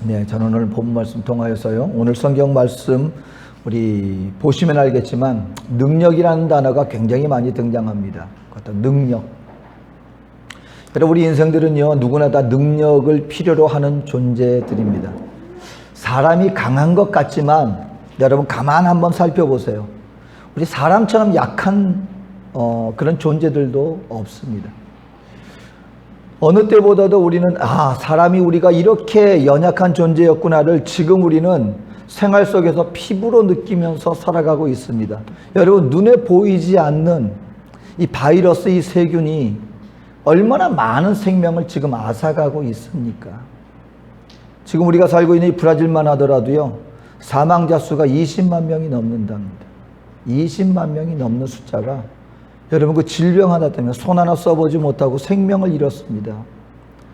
네, 저는 오늘 본 말씀 통하여서요. 오늘 성경 말씀 우리 보시면 알겠지만 능력이라는 단어가 굉장히 많이 등장합니다. 어떤 능력. 여러분 우리 인생들은요 누구나 다 능력을 필요로 하는 존재들입니다. 사람이 강한 것 같지만 여러분 가만 한번 살펴보세요. 우리 사람처럼 약한 그런 존재들도 없습니다. 어느 때보다도 우리는 사람이 우리가 이렇게 연약한 존재였구나를 지금 우리는 생활 속에서 피부로 느끼면서 살아가고 있습니다. 여러분 눈에 보이지 않는 이 바이러스, 이 세균이 얼마나 많은 생명을 지금 앗아가고 있습니까? 지금 우리가 살고 있는 이 브라질만 하더라도요 사망자 수가 20만 명이 넘는답니다. 20만 명이 넘는 숫자가 여러분 그 질병 하나 때문에 손 하나 써보지 못하고 생명을 잃었습니다.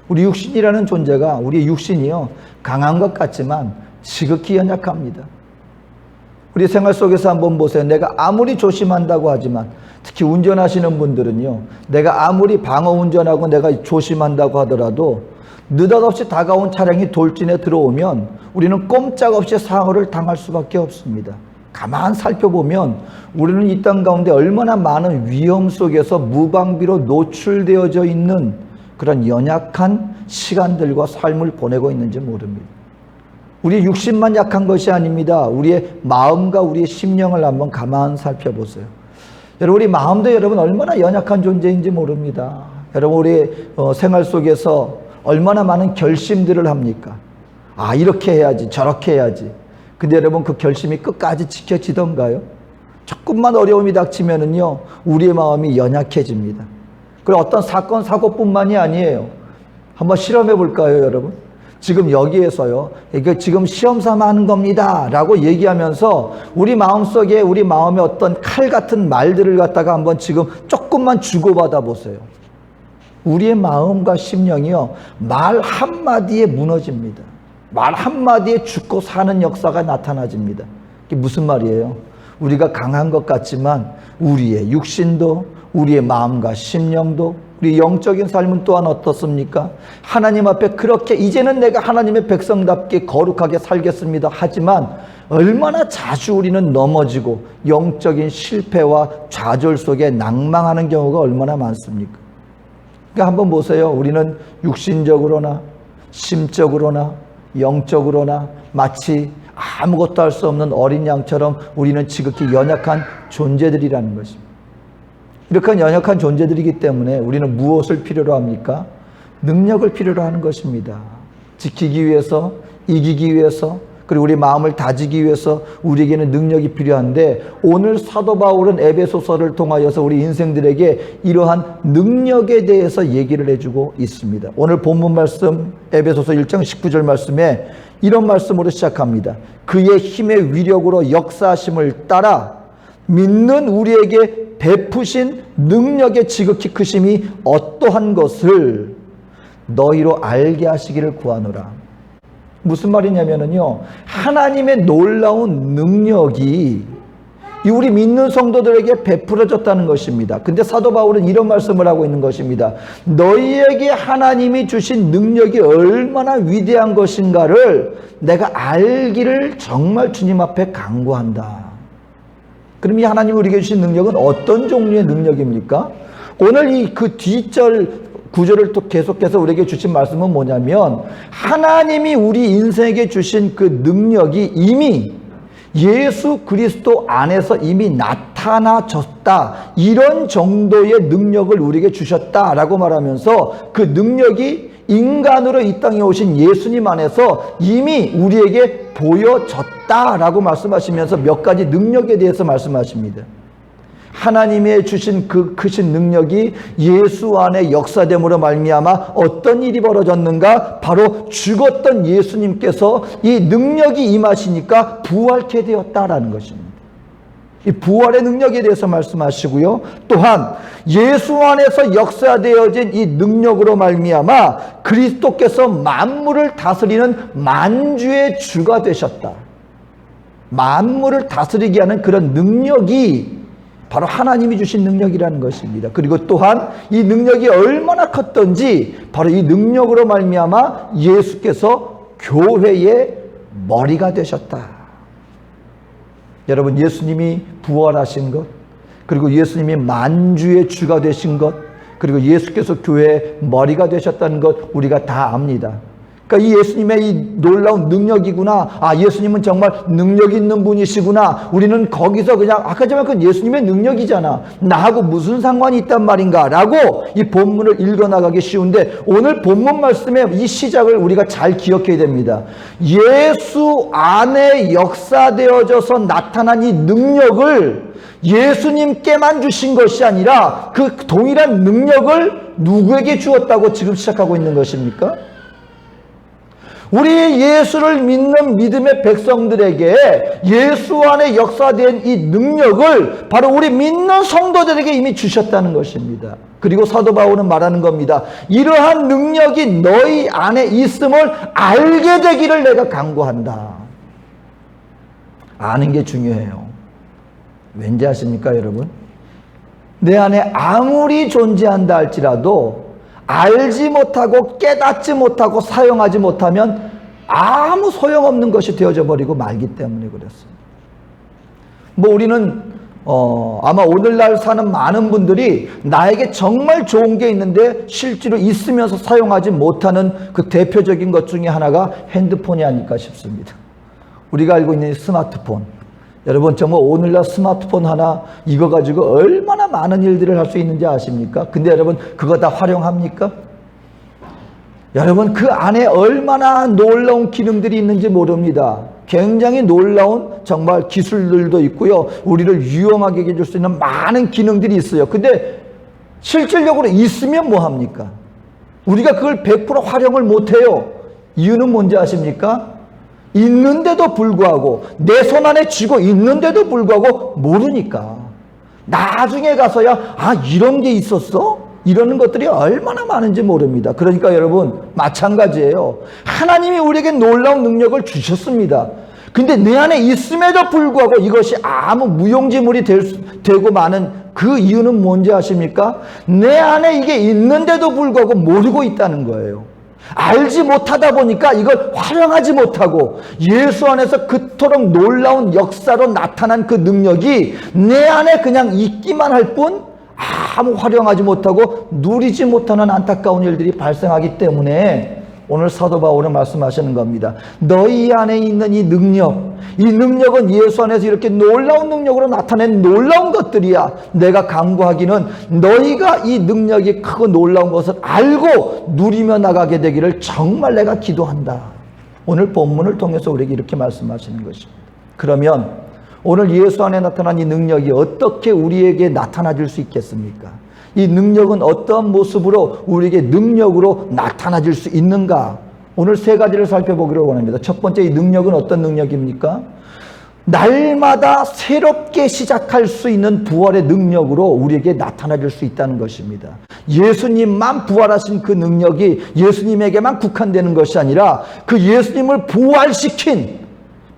우리 육신이라는 존재가 우리의 육신이요 강한 것 같지만 지극히 연약합니다. 우리 생활 속에서 한번 보세요. 내가 아무리 조심한다고 하지만 특히 운전하시는 분들은요 내가 아무리 방어 운전하고 내가 조심한다고 하더라도 느닷없이 다가온 차량이 돌진에 들어오면 우리는 꼼짝없이 사고를 당할 수밖에 없습니다. 가만 살펴보면 우리는 이 땅 가운데 얼마나 많은 위험 속에서 무방비로 노출되어져 있는 그런 연약한 시간들과 삶을 보내고 있는지 모릅니다. 우리 육신만 약한 것이 아닙니다. 우리의 마음과 우리의 심령을 한번 가만 살펴보세요. 여러분 우리 마음도 여러분 얼마나 연약한 존재인지 모릅니다. 여러분 우리 생활 속에서 얼마나 많은 결심들을 합니까? 이렇게 해야지 저렇게 해야지. 근데 여러분 그 결심이 끝까지 지켜지던가요? 조금만 어려움이 닥치면은요 우리의 마음이 연약해집니다. 그리고 어떤 사건 사고뿐만이 아니에요. 한번 실험해 볼까요 여러분? 지금 여기에서요 이게 지금 시험 삼아 하는 겁니다 라고 얘기하면서 우리 마음속에 우리 마음에 어떤 칼 같은 말들을 갖다가 한번 지금 조금만 주고받아 보세요. 우리의 마음과 심령이요 말 한마디에 무너집니다. 말 한마디에 죽고 사는 역사가 나타나집니다. 이게 무슨 말이에요? 우리가 강한 것 같지만 우리의 육신도 우리의 마음과 심령도 우리 영적인 삶은 또한 어떻습니까? 하나님 앞에 그렇게 이제는 내가 하나님의 백성답게 거룩하게 살겠습니다 하지만 얼마나 자주 우리는 넘어지고 영적인 실패와 좌절 속에 낭망하는 경우가 얼마나 많습니까? 그러니까 한번 보세요. 우리는 육신적으로나 심적으로나 영적으로나 마치 아무것도 할 수 없는 어린 양처럼 우리는 지극히 연약한 존재들이라는 것입니다. 이렇게 연약한 존재들이기 때문에 우리는 무엇을 필요로 합니까? 능력을 필요로 하는 것입니다. 지키기 위해서, 이기기 위해서, 그리고 우리 마음을 다지기 위해서 우리에게는 능력이 필요한데 오늘 사도 바울은 에베소서를 통하여서 우리 인생들에게 이러한 능력에 대해서 얘기를 해주고 있습니다. 오늘 본문 말씀 에베소서 1장 19절 말씀에 이런 말씀으로 시작합니다. 그의 힘의 위력으로 역사하심을 따라 믿는 우리에게 베푸신 능력의 지극히 크심이 어떠한 것을 너희로 알게 하시기를 구하노라. 무슨 말이냐면요 하나님의 놀라운 능력이 우리 믿는 성도들에게 베풀어졌다는 것입니다. 근데 사도 바울은 이런 말씀을 하고 있는 것입니다. 너희에게 하나님이 주신 능력이 얼마나 위대한 것인가를 내가 알기를 정말 주님 앞에 간구한다. 그럼 이 하나님이 우리에게 주신 능력은 어떤 종류의 능력입니까? 오늘 이 그 뒷절 구절을 또 계속해서 우리에게 주신 말씀은 뭐냐면 하나님이 우리 인생에게 주신 그 능력이 이미 예수 그리스도 안에서 이미 나타나졌다. 이런 정도의 능력을 우리에게 주셨다라고 말하면서 그 능력이 인간으로 이 땅에 오신 예수님 안에서 이미 우리에게 보여졌다라고 말씀하시면서 몇 가지 능력에 대해서 말씀하십니다. 하나님의 주신 그 크신 능력이 예수 안에 역사됨으로 말미암아 어떤 일이 벌어졌는가? 바로 죽었던 예수님께서 이 능력이 임하시니까 부활케 되었다라는 것입니다. 이 부활의 능력에 대해서 말씀하시고요. 또한 예수 안에서 역사되어진 이 능력으로 말미암아 그리스도께서 만물을 다스리는 만주의 주가 되셨다. 만물을 다스리게 하는 그런 능력이 바로 하나님이 주신 능력이라는 것입니다. 그리고 또한 이 능력이 얼마나 컸던지 바로 이 능력으로 말미암아 예수께서 교회의 머리가 되셨다. 여러분, 예수님이 부활하신 것, 그리고 예수님이 만주의 주가 되신 것, 그리고 예수께서 교회의 머리가 되셨다는 것 우리가 다 압니다. 그러니까 이 예수님의 이 놀라운 능력이구나. 아, 예수님은 정말 능력 있는 분이시구나. 우리는 거기서 그냥 아까 전에 그 예수님의 능력이잖아. 나하고 무슨 상관이 있단 말인가? 라고 이 본문을 읽어나가기 쉬운데 오늘 본문 말씀의 이 시작을 우리가 잘 기억해야 됩니다. 예수 안에 역사되어져서 나타난 이 능력을 예수님께만 주신 것이 아니라 그 동일한 능력을 누구에게 주었다고 지금 시작하고 있는 것입니까? 우리 예수를 믿는 믿음의 백성들에게 예수 안에 역사된 이 능력을 바로 우리 믿는 성도들에게 이미 주셨다는 것입니다. 그리고 사도 바울은 말하는 겁니다. 이러한 능력이 너희 안에 있음을 알게 되기를 내가 간구한다. 아는 게 중요해요. 왠지 아십니까, 여러분? 내 안에 아무리 존재한다 할지라도 알지 못하고 깨닫지 못하고 사용하지 못하면 아무 소용없는 것이 되어져 버리고 말기 때문에 그렇습니다. 뭐 우리는 아마 오늘날 사는 많은 분들이 나에게 정말 좋은 게 있는데 실제로 있으면서 사용하지 못하는 그 대표적인 것 중에 하나가 핸드폰이 아닐까 싶습니다. 우리가 알고 있는 스마트폰. 여러분, 정말 오늘날 스마트폰 하나 이거 가지고 얼마나 많은 일들을 할 수 있는지 아십니까? 근데 여러분, 그거 다 활용합니까? 여러분, 그 안에 얼마나 놀라운 기능들이 있는지 모릅니다. 굉장히 놀라운 정말 기술들도 있고요. 우리를 유용하게 해줄 수 있는 많은 기능들이 있어요. 근데 실질적으로 있으면 뭐합니까? 우리가 그걸 100% 활용을 못해요. 이유는 뭔지 아십니까? 있는데도 불구하고 내 손 안에 쥐고 있는데도 불구하고 모르니까 나중에 가서야 아, 이런 게 있었어? 이러는 것들이 얼마나 많은지 모릅니다. 그러니까 여러분, 마찬가지예요. 하나님이 우리에게 놀라운 능력을 주셨습니다. 근데 내 안에 있음에도 불구하고 이것이 아무 무용지물이 되고 마는 그 이유는 뭔지 아십니까? 내 안에 이게 있는데도 불구하고 모르고 있다는 거예요. 알지 못하다 보니까 이걸 활용하지 못하고 예수 안에서 그토록 놀라운 역사로 나타난 그 능력이 내 안에 그냥 있기만 할 뿐 아무 활용하지 못하고 누리지 못하는 안타까운 일들이 발생하기 때문에 오늘 사도 바울은 말씀하시는 겁니다. 너희 안에 있는 이 능력은 예수 안에서 이렇게 놀라운 능력으로 나타낸 놀라운 것들이야. 내가 간구하기는 너희가 이 능력이 크고 놀라운 것을 알고 누리며 나가게 되기를 정말 내가 기도한다. 오늘 본문을 통해서 우리에게 이렇게 말씀하시는 것입니다. 그러면 오늘 예수 안에 나타난 이 능력이 어떻게 우리에게 나타나질 수 있겠습니까? 이 능력은 어떤 모습으로 우리에게 능력으로 나타나질 수 있는가? 오늘 세 가지를 살펴보기를 원합니다. 첫 번째, 이 능력은 어떤 능력입니까? 날마다 새롭게 시작할 수 있는 부활의 능력으로 우리에게 나타나질 수 있다는 것입니다. 예수님만 부활하신 그 능력이 예수님에게만 국한되는 것이 아니라 그 예수님을 부활시킨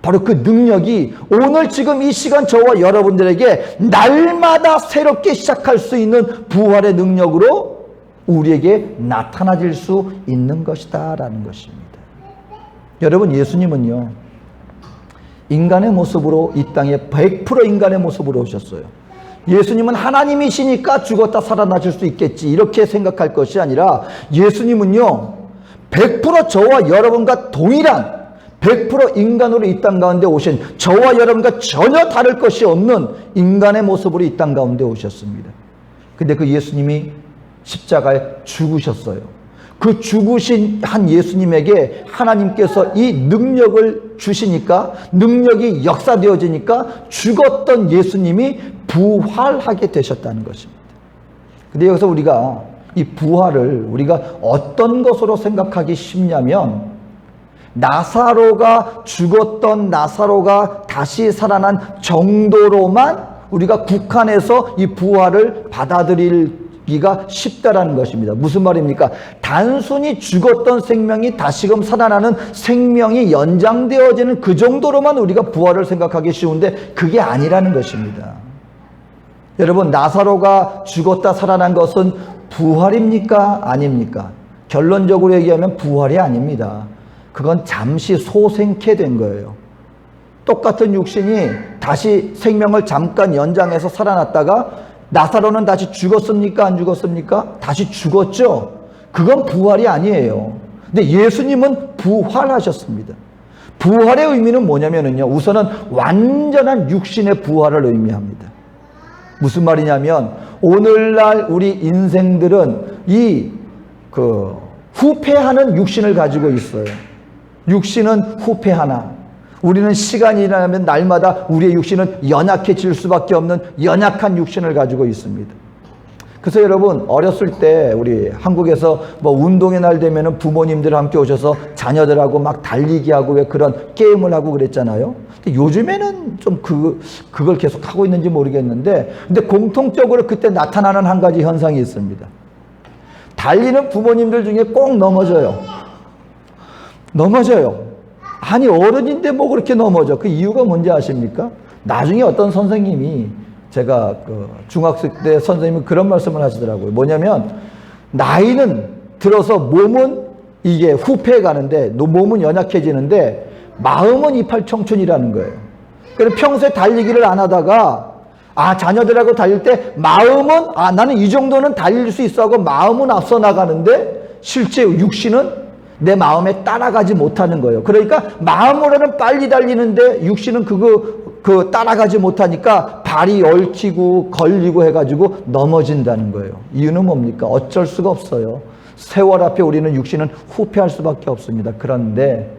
바로 그 능력이 오늘 지금 이 시간 저와 여러분들에게 날마다 새롭게 시작할 수 있는 부활의 능력으로 우리에게 나타나질 수 있는 것이다 라는 것입니다. 여러분, 예수님은요, 인간의 모습으로 이 땅에 100% 인간의 모습으로 오셨어요. 예수님은 하나님이시니까 죽었다 살아나실 수 있겠지 이렇게 생각할 것이 아니라 예수님은요 100% 저와 여러분과 동일한 100% 인간으로 이 땅 가운데 오신 저와 여러분과 전혀 다를 것이 없는 인간의 모습으로 이 땅 가운데 오셨습니다. 근데 그 예수님이 십자가에 죽으셨어요. 그 죽으신 한 예수님에게 하나님께서 이 능력을 주시니까, 능력이 역사되어지니까 죽었던 예수님이 부활하게 되셨다는 것입니다. 근데 여기서 우리가 이 부활을 우리가 어떤 것으로 생각하기 쉽냐면, 나사로가 죽었던 나사로가 다시 살아난 정도로만 우리가 국한해서 이 부활을 받아들이기가 쉽다라는 것입니다. 무슨 말입니까? 단순히 죽었던 생명이 다시금 살아나는 생명이 연장되어지는 그 정도로만 우리가 부활을 생각하기 쉬운데 그게 아니라는 것입니다. 여러분, 나사로가 죽었다 살아난 것은 부활입니까? 아닙니까? 결론적으로 얘기하면 부활이 아닙니다. 그건 잠시 소생케 된 거예요. 똑같은 육신이 다시 생명을 잠깐 연장해서 살아났다가 나사로는 다시 죽었습니까? 안 죽었습니까? 다시 죽었죠. 그건 부활이 아니에요. 근데 예수님은 부활하셨습니다. 부활의 의미는 뭐냐면요, 우선은 완전한 육신의 부활을 의미합니다. 무슨 말이냐면 오늘날 우리 인생들은 후패하는 육신을 가지고 있어요. 육신은 후패하나, 우리는 시간이 지나면 날마다 우리의 육신은 연약해질 수밖에 없는 연약한 육신을 가지고 있습니다. 그래서 여러분, 어렸을 때 우리 한국에서 운동의 날 되면은 부모님들 함께 오셔서 자녀들하고 막 달리기 하고 왜 그런 게임을 하고 그랬잖아요. 근데 요즘에는 좀 그걸 계속 하고 있는지 모르겠는데, 근데 공통적으로 그때 나타나는 한 가지 현상이 있습니다. 달리는 부모님들 중에 꼭 넘어져요. 아니, 어른인데 뭐 그렇게 넘어져. 그 이유가 뭔지 아십니까? 나중에 어떤 선생님이, 제가 중학생 때 선생님이 그런 말씀을 하시더라고요. 뭐냐면, 나이는 들어서 몸은 이게 후패해 가는데, 몸은 연약해지는데 마음은 이팔 청춘이라는 거예요. 그래서 평소에 달리기를 안 하다가 자녀들하고 달릴 때 마음은 나는 이 정도는 달릴 수 있어 하고 마음은 앞서 나가는데 실제 육신은 내 마음에 따라가지 못하는 거예요. 그러니까 마음으로는 빨리 달리는데 육신은 따라가지 못하니까 발이 얽히고 걸리고 해가지고 넘어진다는 거예요. 이유는 뭡니까? 어쩔 수가 없어요. 세월 앞에 우리는 육신은 후패할 수밖에 없습니다. 그런데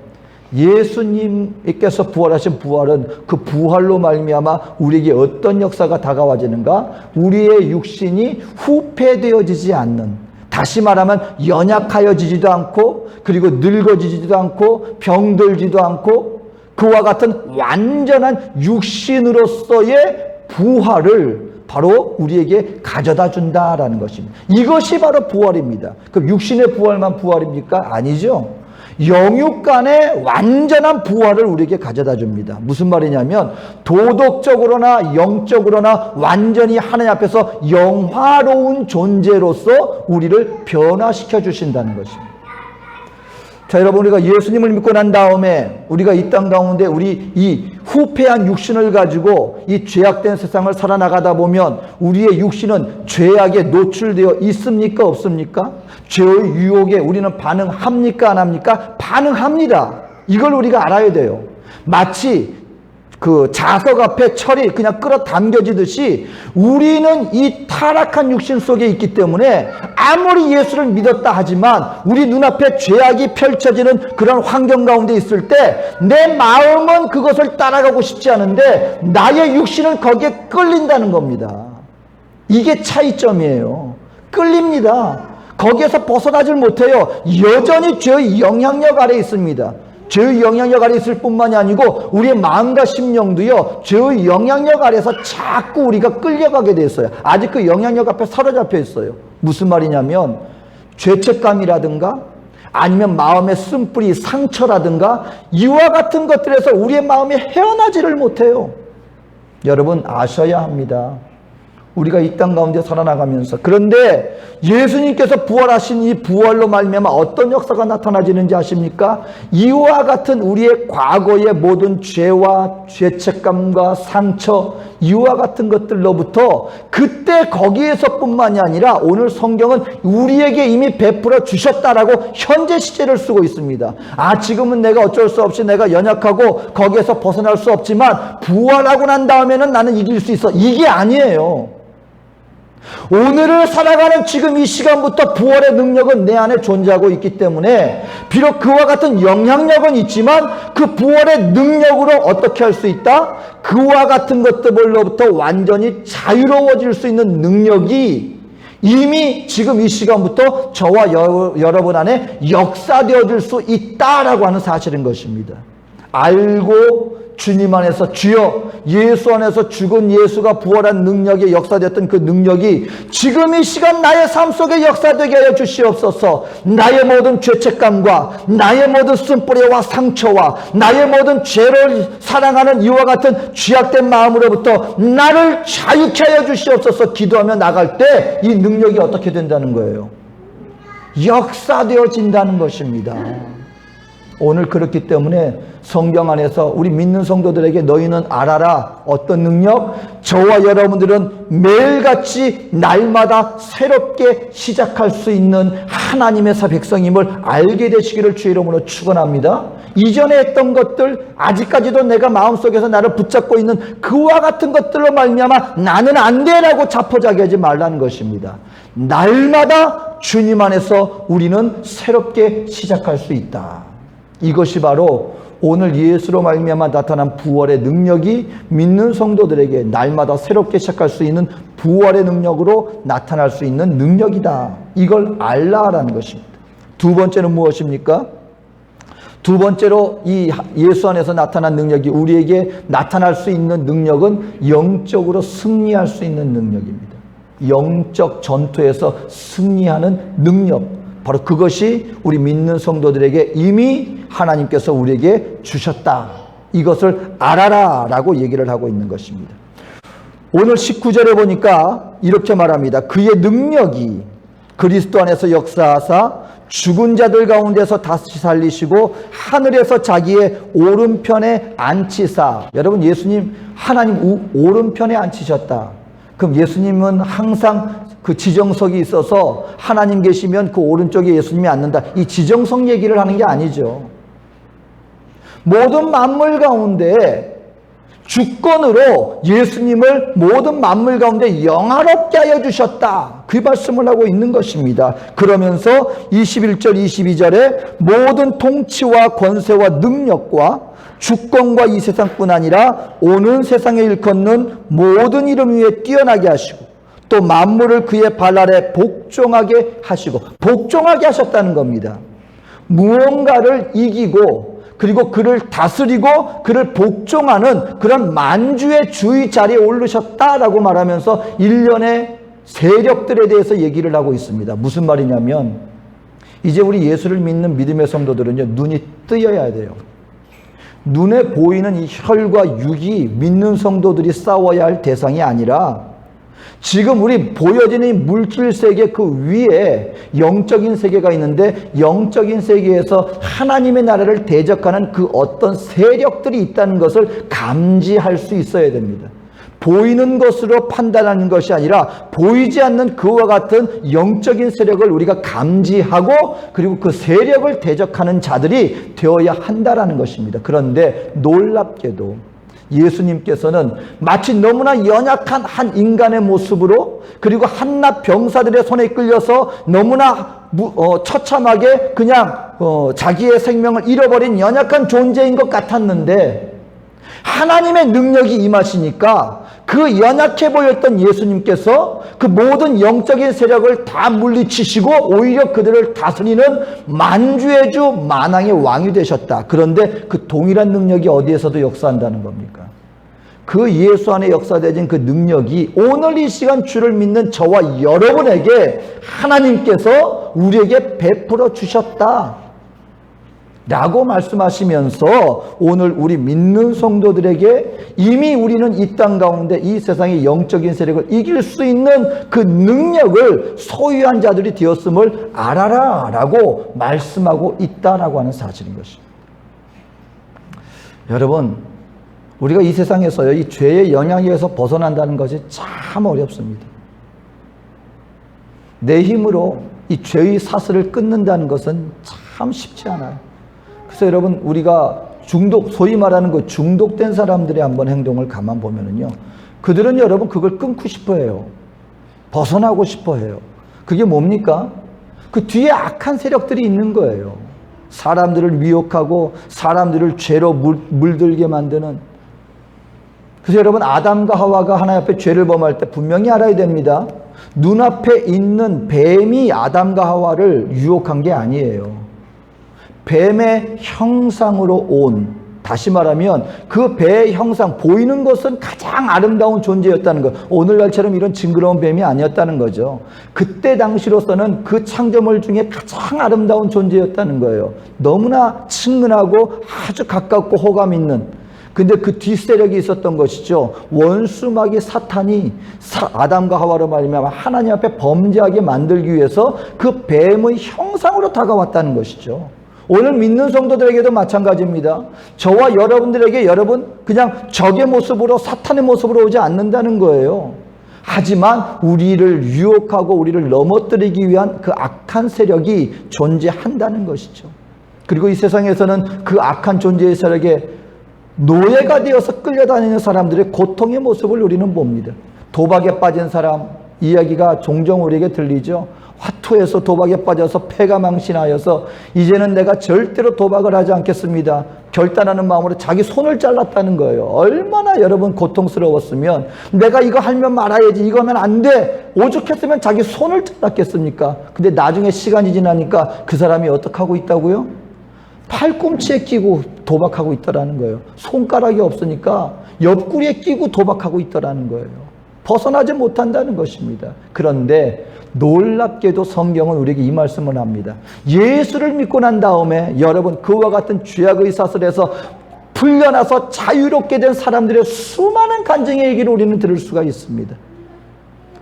예수님께서 부활하신 부활은 그 부활로 말미암아 우리에게 어떤 역사가 다가와지는가? 우리의 육신이 후패되어지지 않는, 다시 말하면 연약하여지지도 않고 그리고 늙어지지도 않고 병들지도 않고 그와 같은 완전한 육신으로서의 부활을 바로 우리에게 가져다 준다라는 것입니다. 이것이 바로 부활입니다. 그럼 육신의 부활만 부활입니까? 아니죠. 영육 간의 완전한 부활을 우리에게 가져다 줍니다. 무슨 말이냐면 도덕적으로나 영적으로나 완전히 하나님 앞에서 영화로운 존재로서 우리를 변화시켜 주신다는 것입니다. 자, 여러분, 우리가 예수님을 믿고 난 다음에 우리가 이 땅 가운데 우리 이 후패한 육신을 가지고 이 죄악된 세상을 살아나가다 보면 우리의 육신은 죄악에 노출되어 있습니까? 없습니까? 죄의 유혹에 우리는 반응합니까? 안 합니까? 반응합니다. 이걸 우리가 알아야 돼요. 마치 자석 앞에 철이 그냥 끌어당겨지듯이 우리는 이 타락한 육신 속에 있기 때문에 아무리 예수를 믿었다 하지만 우리 눈앞에 죄악이 펼쳐지는 그런 환경 가운데 있을 때 내 마음은 그것을 따라가고 싶지 않은데 나의 육신은 거기에 끌린다는 겁니다. 이게 차이점이에요. 끌립니다. 거기에서 벗어나질 못해요. 여전히 죄의 영향력 아래 있습니다. 죄의 영향력 아래 있을 뿐만이 아니고 우리의 마음과 심령도요, 죄의 영향력 아래서 자꾸 우리가 끌려가게 됐어요. 아직 그 영향력 앞에 사로잡혀 있어요. 무슨 말이냐면 죄책감이라든가 아니면 마음의 쓴뿌리 상처라든가 이와 같은 것들에서 우리의 마음이 헤어나지를 못해요. 여러분 아셔야 합니다. 우리가 이 땅 가운데 살아나가면서. 그런데 예수님께서 부활하신 이 부활로 말미암아 어떤 역사가 나타나지는지 아십니까? 이와 같은 우리의 과거의 모든 죄와 죄책감과 상처, 이와 같은 것들로부터 그때 거기에서뿐만이 아니라 오늘 성경은 우리에게 이미 베풀어 주셨다라고 현재 시제를 쓰고 있습니다. 지금은 내가 어쩔 수 없이 내가 연약하고 거기에서 벗어날 수 없지만 부활하고 난 다음에는 나는 이길 수 있어. 이게 아니에요. 오늘을 살아가는 지금 이 시간부터 부활의 능력은 내 안에 존재하고 있기 때문에 비록 그와 같은 영향력은 있지만 그 부활의 능력으로 어떻게 할 수 있다? 그와 같은 것들로부터 완전히 자유로워질 수 있는 능력이 이미 지금 이 시간부터 저와 여러분 안에 역사되어질 수 있다라고 하는 사실인 것입니다. 알고 주님 안에서 주여 예수 안에서 죽은 예수가 부활한 능력에 역사되었던 그 능력이 지금 이 시간 나의 삶 속에 역사되게 하여 주시옵소서. 나의 모든 죄책감과 나의 모든 쓴뿌리와 상처와 나의 모든 죄를 사랑하는 이와 같은 죄악된 마음으로부터 나를 자유케 하여 주시옵소서. 기도하며 나갈 때 이 능력이 어떻게 된다는 거예요? 역사되어진다는 것입니다. 오늘 그렇기 때문에 성경 안에서 우리 믿는 성도들에게 너희는 알아라. 어떤 능력? 저와 여러분들은 매일같이 날마다 새롭게 시작할 수 있는 하나님의 백성임을 알게 되시기를 주의 이름으로 축원합니다. 이전에 했던 것들, 아직까지도 내가 마음속에서 나를 붙잡고 있는 그와 같은 것들로 말미암아 나는 안 돼라고 자포자기하지 말라는 것입니다. 날마다 주님 안에서 우리는 새롭게 시작할 수 있다. 이것이 바로 오늘 예수로 말미암아 나타난 부활의 능력이 믿는 성도들에게 날마다 새롭게 시작할 수 있는 부활의 능력으로 나타날 수 있는 능력이다. 이걸 알라라는 것입니다. 두 번째는 무엇입니까? 두 번째로 이 예수 안에서 나타난 능력이 우리에게 나타날 수 있는 능력은 영적으로 승리할 수 있는 능력입니다. 영적 전투에서 승리하는 능력. 바로 그것이 우리 믿는 성도들에게 이미 하나님께서 우리에게 주셨다. 이것을 알아라 라고 얘기를 하고 있는 것입니다. 오늘 19절에 보니까 이렇게 말합니다. 그의 능력이 그리스도 안에서 역사하사 죽은 자들 가운데서 다시 살리시고 하늘에서 자기의 오른편에 앉히사. 여러분, 예수님 하나님 오른편에 앉히셨다. 그럼 예수님은 항상 그 지정석이 있어서 하나님 계시면 그 오른쪽에 예수님이 앉는다. 이 지정석 얘기를 하는 게 아니죠. 모든 만물 가운데 주권으로 예수님을 모든 만물 가운데 영화롭게 하여 주셨다. 그 말씀을 하고 있는 것입니다. 그러면서 21절 22절에 모든 통치와 권세와 능력과 주권과 이 세상뿐 아니라 오는 세상에 일컫는 모든 이름 위에 뛰어나게 하시고 또 만물을 그의 발 아래 복종하게 하시고, 복종하게 하셨다는 겁니다. 무언가를 이기고 그리고 그를 다스리고 그를 복종하는 그런 만주의 주의 자리에 오르셨다라고 말하면서 일련의 세력들에 대해서 얘기를 하고 있습니다. 무슨 말이냐면 이제 우리 예수를 믿는 믿음의 성도들은요, 눈이 뜨여야 돼요. 눈에 보이는 이 혈과 육이 믿는 성도들이 싸워야 할 대상이 아니라 지금 우리 보여지는 이 물질 세계 그 위에 영적인 세계가 있는데 영적인 세계에서 하나님의 나라를 대적하는 그 어떤 세력들이 있다는 것을 감지할 수 있어야 됩니다. 보이는 것으로 판단하는 것이 아니라 보이지 않는 그와 같은 영적인 세력을 우리가 감지하고 그리고 그 세력을 대적하는 자들이 되어야 한다라는 것입니다. 그런데 놀랍게도 예수님께서는 마치 너무나 연약한 한 인간의 모습으로 그리고 한낱 병사들의 손에 끌려서 너무나 처참하게 그냥 자기의 생명을 잃어버린 연약한 존재인 것 같았는데 하나님의 능력이 임하시니까 그 연약해 보였던 예수님께서 그 모든 영적인 세력을 다 물리치시고 오히려 그들을 다스리는 만주의 주 만왕의 왕이 되셨다. 그런데 그 동일한 능력이 어디에서도 역사한다는 겁니까? 그 예수 안에 역사되어진 그 능력이 오늘 이 시간 주를 믿는 저와 여러분에게 하나님께서 우리에게 베풀어 주셨다 라고 말씀하시면서 오늘 우리 믿는 성도들에게 이미 우리는 이 땅 가운데 이 세상의 영적인 세력을 이길 수 있는 그 능력을 소유한 자들이 되었음을 알아라 라고 말씀하고 있다라고 하는 사실인 것입니다. 여러분, 우리가 이 세상에서요, 이 죄의 영향에서 벗어난다는 것이 참 어렵습니다. 내 힘으로 이 죄의 사슬을 끊는다는 것은 참 쉽지 않아요. 그래서 여러분, 우리가 소위 말하는 그 중독된 사람들의 한번 행동을 가만 보면은요, 그들은 여러분 그걸 끊고 싶어 해요. 벗어나고 싶어 해요. 그게 뭡니까? 그 뒤에 악한 세력들이 있는 거예요. 사람들을 미혹하고 사람들을 죄로 물들게 만드는. 그래서 여러분, 아담과 하와가 하나님 앞에 죄를 범할 때 분명히 알아야 됩니다. 눈앞에 있는 뱀이 아담과 하와를 유혹한 게 아니에요. 뱀의 형상으로 온, 다시 말하면 그 배의 형상, 보이는 것은 가장 아름다운 존재였다는 것. 오늘날처럼 이런 징그러운 뱀이 아니었다는 거죠. 그때 당시로서는 그 창조물 중에 가장 아름다운 존재였다는 거예요. 너무나 친근하고 아주 가깝고 호감 있는. 근데 그 뒷세력이 있었던 것이죠. 원수마귀 사탄이 아담과 하와로 말미암아 하나님 앞에 범죄하게 만들기 위해서 그 뱀의 형상으로 다가왔다는 것이죠. 오늘 믿는 성도들에게도 마찬가지입니다. 저와 여러분들에게 여러분 그냥 적의 모습으로 사탄의 모습으로 오지 않는다는 거예요. 하지만 우리를 유혹하고 우리를 넘어뜨리기 위한 그 악한 세력이 존재한다는 것이죠. 그리고 이 세상에서는 그 악한 존재의 세력에 노예가 되어서 끌려다니는 사람들의 고통의 모습을 우리는 봅니다. 도박에 빠진 사람 이야기가 종종 우리에게 들리죠. 화투에서 도박에 빠져서 패가 망신하여서 이제는 내가 절대로 도박을 하지 않겠습니다. 결단하는 마음으로 자기 손을 잘랐다는 거예요. 얼마나 여러분 고통스러웠으면 내가 이거 하면 말아야지, 이거 하면 안 돼, 오죽했으면 자기 손을 잘랐겠습니까? 근데 나중에 시간이 지나니까 그 사람이 어떻게 하고 있다고요? 팔꿈치에 끼고 도박하고 있더라는 거예요. 손가락이 없으니까 옆구리에 끼고 도박하고 있더라는 거예요. 벗어나지 못한다는 것입니다. 그런데 놀랍게도 성경은 우리에게 이 말씀을 합니다. 예수를 믿고 난 다음에 여러분 그와 같은 죄악의 사슬에서 풀려나서 자유롭게 된 사람들의 수많은 간증의 얘기를 우리는 들을 수가 있습니다.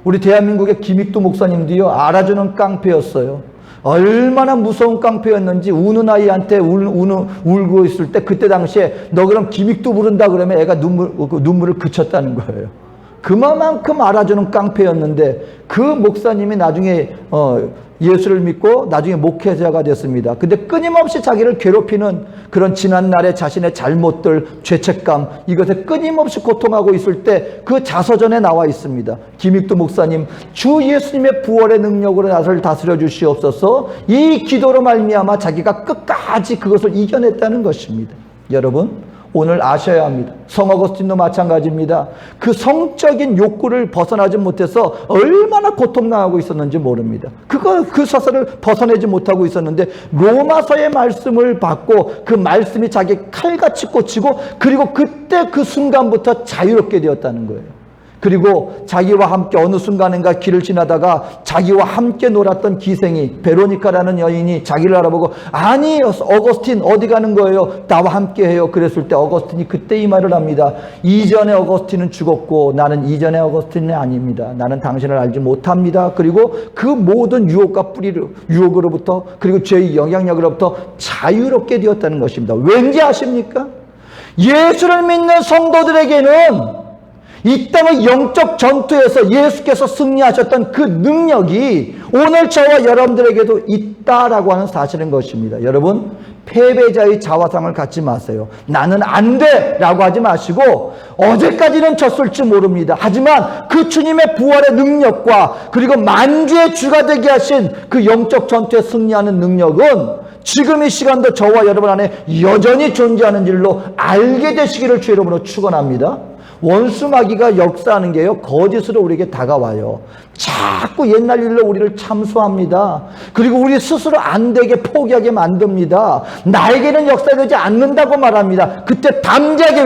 우리 대한민국의 김익두 목사님도요, 알아주는 깡패였어요. 얼마나 무서운 깡패였는지 우는 아이한테 울고 있을 때 그때 당시에 너 그럼 김익두 부른다 그러면 애가 눈물을 그쳤다는 거예요. 그만큼 알아주는 깡패였는데 그 목사님이 나중에 예수를 믿고 나중에 목회자가 됐습니다. 근데 끊임없이 자기를 괴롭히는 그런 지난날의 자신의 잘못들, 죄책감, 이것에 끊임없이 고통하고 있을 때 그 자서전에 나와 있습니다. 김익두 목사님, 주 예수님의 부활의 능력으로 나를 다스려 주시옵소서. 이 기도로 말미암아 자기가 끝까지 그것을 이겨냈다는 것입니다. 여러분, 오늘 아셔야 합니다. 성 어거스틴도 마찬가지입니다. 그 성적인 욕구를 벗어나지 못해서 얼마나 고통당하고 있었는지 모릅니다. 그 사슬을 벗어내지 못하고 있었는데 로마서의 말씀을 받고 그 말씀이 자기 칼같이 꽂히고 그리고 그때 그 순간부터 자유롭게 되었다는 거예요. 그리고 자기와 함께 어느 순간인가 길을 지나다가 자기와 함께 놀았던 기생이 베로니카라는 여인이 자기를 알아보고 아니 어거스틴 어디 가는 거예요? 나와 함께 해요. 그랬을 때 어거스틴이 그때 이 말을 합니다. 이전의 어거스틴은 죽었고 나는 이전의 어거스틴이 아닙니다. 나는 당신을 알지 못합니다. 그리고 그 모든 유혹으로부터 그리고 죄의 영향력으로부터 자유롭게 되었다는 것입니다. 왠지 아십니까? 예수를 믿는 성도들에게는 이 땅의 영적 전투에서 예수께서 승리하셨던 그 능력이 오늘 저와 여러분들에게도 있다라고 하는 사실인 것입니다. 여러분, 패배자의 자화상을 갖지 마세요. 나는 안 돼! 라고 하지 마시고 어제까지는 졌을지 모릅니다. 하지만 그 주님의 부활의 능력과 그리고 만주의 주가 되게 하신 그 영적 전투에 승리하는 능력은 지금 이 시간도 저와 여러분 안에 여전히 존재하는 줄로 알게 되시기를 주 이름으로 축원합니다. 원수 마귀가 역사하는 게요, 거짓으로 우리에게 다가와요. 자꾸 옛날 일로 우리를 참수합니다. 그리고 우리 스스로 안 되게 포기하게 만듭니다. 나에게는 역사되지 않는다고 말합니다. 그때 담대하게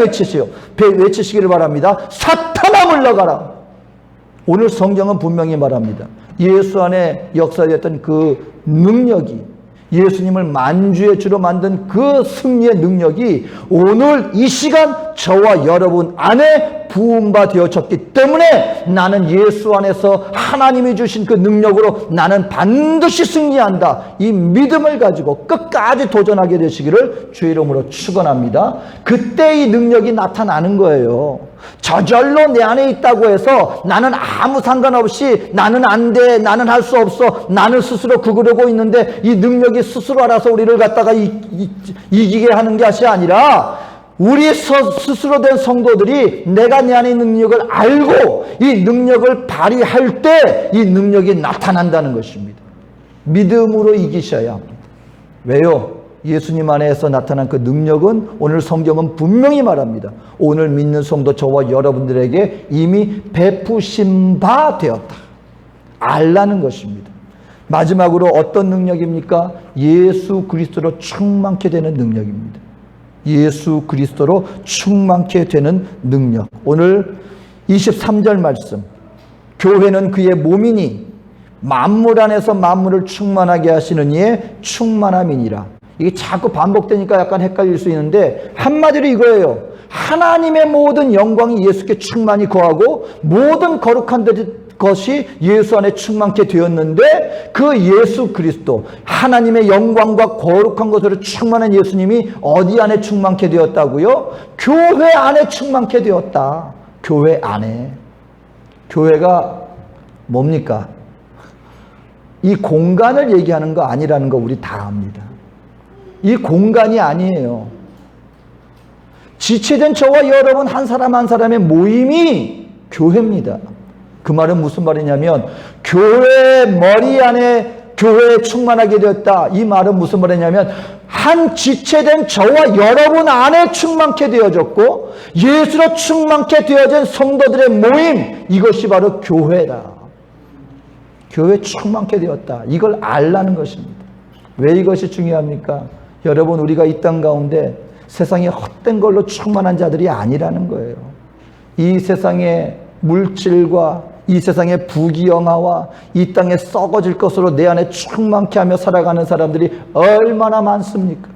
외치시기를 바랍니다. 사탄아 물러가라. 오늘 성경은 분명히 말합니다. 예수 안에 역사됐던 그 능력이, 예수님을 만주의 주로 만든 그 승리의 능력이 오늘 이 시간 저와 여러분 안에 부음바 되어졌기 때문에 나는 예수 안에서 하나님이 주신 그 능력으로 나는 반드시 승리한다. 이 믿음을 가지고 끝까지 도전하게 되시기를 주의 이름으로 축원합니다. 그때 이 능력이 나타나는 거예요. 저절로 내 안에 있다고 해서 나는 아무 상관없이 나는 안 돼, 나는 할 수 없어, 나는 스스로 구그러고 있는데 이 능력이 스스로 알아서 우리를 갖다가 이기게 하는 것이 아니라 우리 스스로 된 성도들이 내가 내 안에 있는 능력을 알고 이 능력을 발휘할 때 이 능력이 나타난다는 것입니다. 믿음으로 이기셔야 합니다. 왜요? 예수님 안에서 나타난 그 능력은 오늘 성경은 분명히 말합니다. 오늘 믿는 성도 저와 여러분들에게 이미 베푸신 바 되었다. 알라는 것입니다. 마지막으로 어떤 능력입니까? 예수 그리스도로 충만케 되는 능력입니다. 예수 그리스도로 충만케 되는 능력. 오늘 23절 말씀. 교회는 그의 몸이니 만물 안에서 만물을 충만하게 하시는 이의 충만함이니라. 이게 자꾸 반복되니까 약간 헷갈릴 수 있는데 한마디로 이거예요. 하나님의 모든 영광이 예수께 충만히 거하고 모든 거룩한 것이 예수 안에 충만케 되었는데 그 예수 그리스도 하나님의 영광과 거룩한 것으로 충만한 예수님이 어디 안에 충만케 되었다고요? 교회 안에 충만케 되었다. 교회 안에. 교회가 뭡니까? 이 공간을 얘기하는 거 아니라는 거 우리 다 압니다. 이 공간이 아니에요. 지체된 저와 여러분 한 사람 한 사람의 모임이 교회입니다. 그 말은 무슨 말이냐면 교회 머리 안에 교회에 충만하게 되었다. 이 말은 무슨 말이냐면 한 지체된 저와 여러분 안에 충만케 되어졌고 예수로 충만케 되어진 성도들의 모임, 이것이 바로 교회다. 교회 충만케 되었다. 이걸 알라는 것입니다. 왜 이것이 중요합니까? 여러분, 우리가 이 땅 가운데 세상에 헛된 걸로 충만한 자들이 아니라는 거예요. 이 세상의 물질과 이 세상의 부귀영화와 이 땅에 썩어질 것으로 내 안에 충만케 하며 살아가는 사람들이 얼마나 많습니까?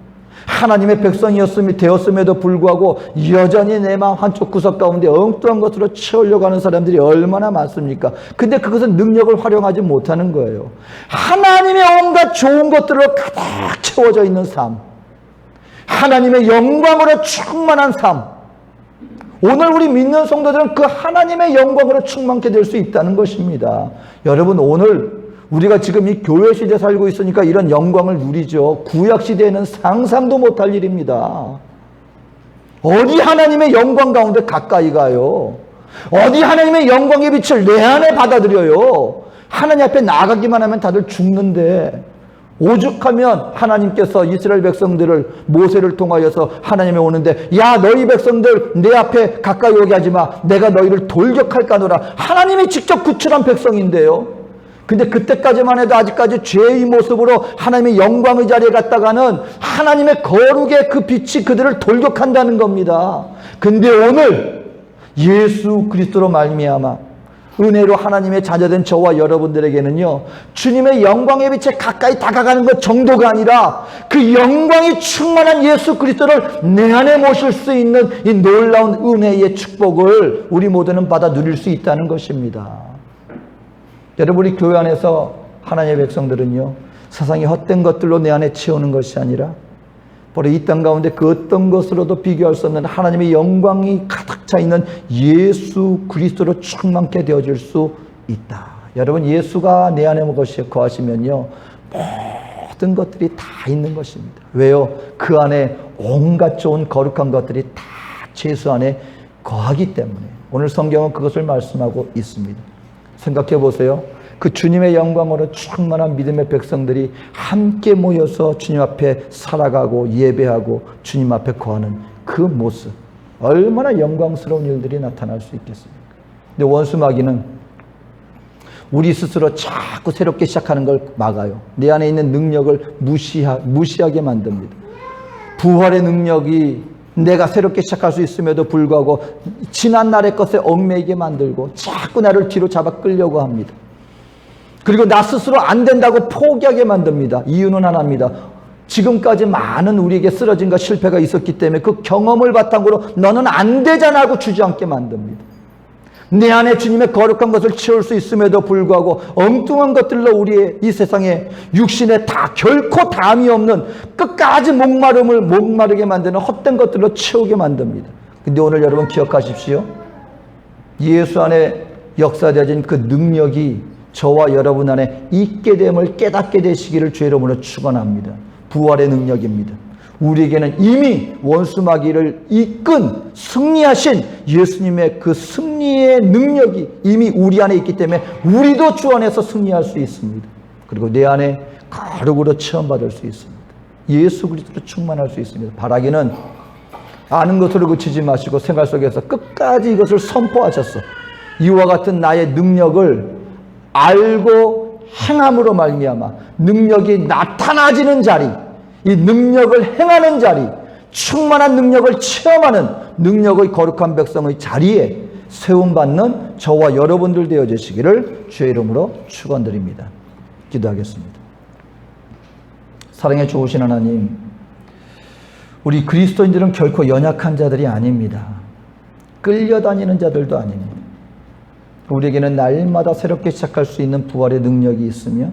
하나님의 백성이었음이 되었음에도 불구하고 여전히 내 마음 한쪽 구석 가운데 엉뚱한 것으로 채우려고 하는 사람들이 얼마나 많습니까? 근데 그것은 능력을 활용하지 못하는 거예요. 하나님의 온갖 좋은 것들로 가득 채워져 있는 삶, 하나님의 영광으로 충만한 삶, 오늘 우리 믿는 성도들은 그 하나님의 영광으로 충만케 될 수 있다는 것입니다. 여러분, 오늘 우리가 지금 이 교회 시대에 살고 있으니까 이런 영광을 누리죠. 구약 시대에는 상상도 못할 일입니다. 어디 하나님의 영광 가운데 가까이 가요? 어디 하나님의 영광의 빛을 내 안에 받아들여요? 하나님 앞에 나가기만 하면 다들 죽는데, 오죽하면 하나님께서 이스라엘 백성들을 모세를 통하여서 하나님이 오는데, 야, 너희 백성들 내 앞에 가까이 오게 하지 마, 내가 너희를 돌격할까노라. 하나님이 직접 구출한 백성인데요. 근데 그때까지만 해도 아직까지 죄의 모습으로 하나님의 영광의 자리에 갔다가는 하나님의 거룩의 그 빛이 그들을 돌격한다는 겁니다. 근데 오늘 예수 그리스도로 말미암아 은혜로 하나님의 자녀된 저와 여러분들에게는요, 주님의 영광의 빛에 가까이 다가가는 것 정도가 아니라 그 영광이 충만한 예수 그리스도를 내 안에 모실 수 있는 이 놀라운 은혜의 축복을 우리 모두는 받아 누릴 수 있다는 것입니다. 여러분, 우리 교회 안에서 하나님의 백성들은요, 세상의 헛된 것들로 내 안에 채우는 것이 아니라 바로 이 땅 가운데 그 어떤 것으로도 비교할 수 없는 하나님의 영광이 가득 차 있는 예수 그리스도로 충만케 되어질 수 있다. 여러분, 예수가 내 안에 거하시면요, 모든 것들이 다 있는 것입니다. 왜요? 그 안에 온갖 좋은 거룩한 것들이 다 예수 안에 거하기 때문에. 오늘 성경은 그것을 말씀하고 있습니다. 생각해 보세요. 그 주님의 영광으로 충만한 믿음의 백성들이 함께 모여서 주님 앞에 살아가고 예배하고 주님 앞에 거하는 그 모습, 얼마나 영광스러운 일들이 나타날 수 있겠습니까? 근데 원수 마귀는 우리 스스로 자꾸 새롭게 시작하는 걸 막아요. 내 안에 있는 능력을 무시하게 만듭니다. 부활의 능력이 내가 새롭게 시작할 수 있음에도 불구하고 지난 날의 것에 얽매이게 만들고 자꾸 나를 뒤로 잡아 끌려고 합니다. 그리고 나 스스로 안 된다고 포기하게 만듭니다. 이유는 하나입니다. 지금까지 많은 우리에게 쓰러짐과 실패가 있었기 때문에 그 경험을 바탕으로 너는 안 되잖아 하고 주저앉게 만듭니다. 내 안에 주님의 거룩한 것을 채울 수 있음에도 불구하고 엉뚱한 것들로 우리의 이 세상에 육신에 다 결코 담이 없는 끝까지 목마르게 만드는 헛된 것들로 채우게 만듭니다. 근데 오늘 여러분 기억하십시오. 예수 안에 역사되어진 그 능력이 저와 여러분 안에 있게 됨을 깨닫게 되시기를 주의 이름으로 축원합니다. 부활의 능력입니다. 우리에게는 이미 원수 마귀를 이끈 승리하신 예수님의 그 승리의 능력이 이미 우리 안에 있기 때문에 우리도 주 안에서 승리할 수 있습니다. 그리고 내 안에 거룩으로 체험받을 수 있습니다. 예수 그리스도로 충만할 수 있습니다. 바라기는 아는 것으로 그치지 마시고 생활 속에서 끝까지 이것을 선포하셨어. 이와 같은 나의 능력을 알고 행함으로 말미암아 능력이 나타나지는 자리, 이 능력을 행하는 자리, 충만한 능력을 체험하는 능력의 거룩한 백성의 자리에 세움받는 저와 여러분들 되어주시기를 주의 이름으로 축원드립니다. 기도하겠습니다. 사랑에 좋으신 하나님, 우리 그리스도인들은 결코 연약한 자들이 아닙니다. 끌려다니는 자들도 아닙니다. 우리에게는 날마다 새롭게 시작할 수 있는 부활의 능력이 있으며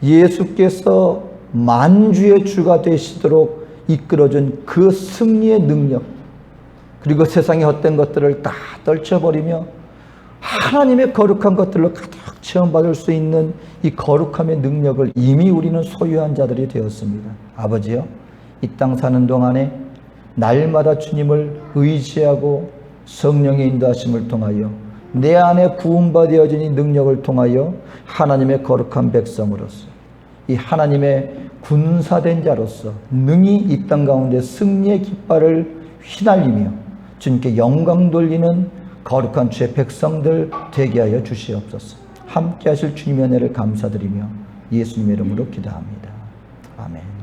예수께서 만주의 주가 되시도록 이끌어준 그 승리의 능력, 그리고 세상의 헛된 것들을 다 떨쳐버리며 하나님의 거룩한 것들로 가득 체험받을 수 있는 이 거룩함의 능력을 이미 우리는 소유한 자들이 되었습니다. 아버지요, 이 땅 사는 동안에 날마다 주님을 의지하고 성령의 인도하심을 통하여 내 안에 부음받아진 이 능력을 통하여 하나님의 거룩한 백성으로서, 이 하나님의 군사된 자로서 능히 이 땅 가운데 승리의 깃발을 휘날리며 주님께 영광 돌리는 거룩한 주의 백성들 되게 하여 주시옵소서. 함께 하실 주님의 은혜를 감사드리며 예수님의 이름으로 기도합니다. 아멘.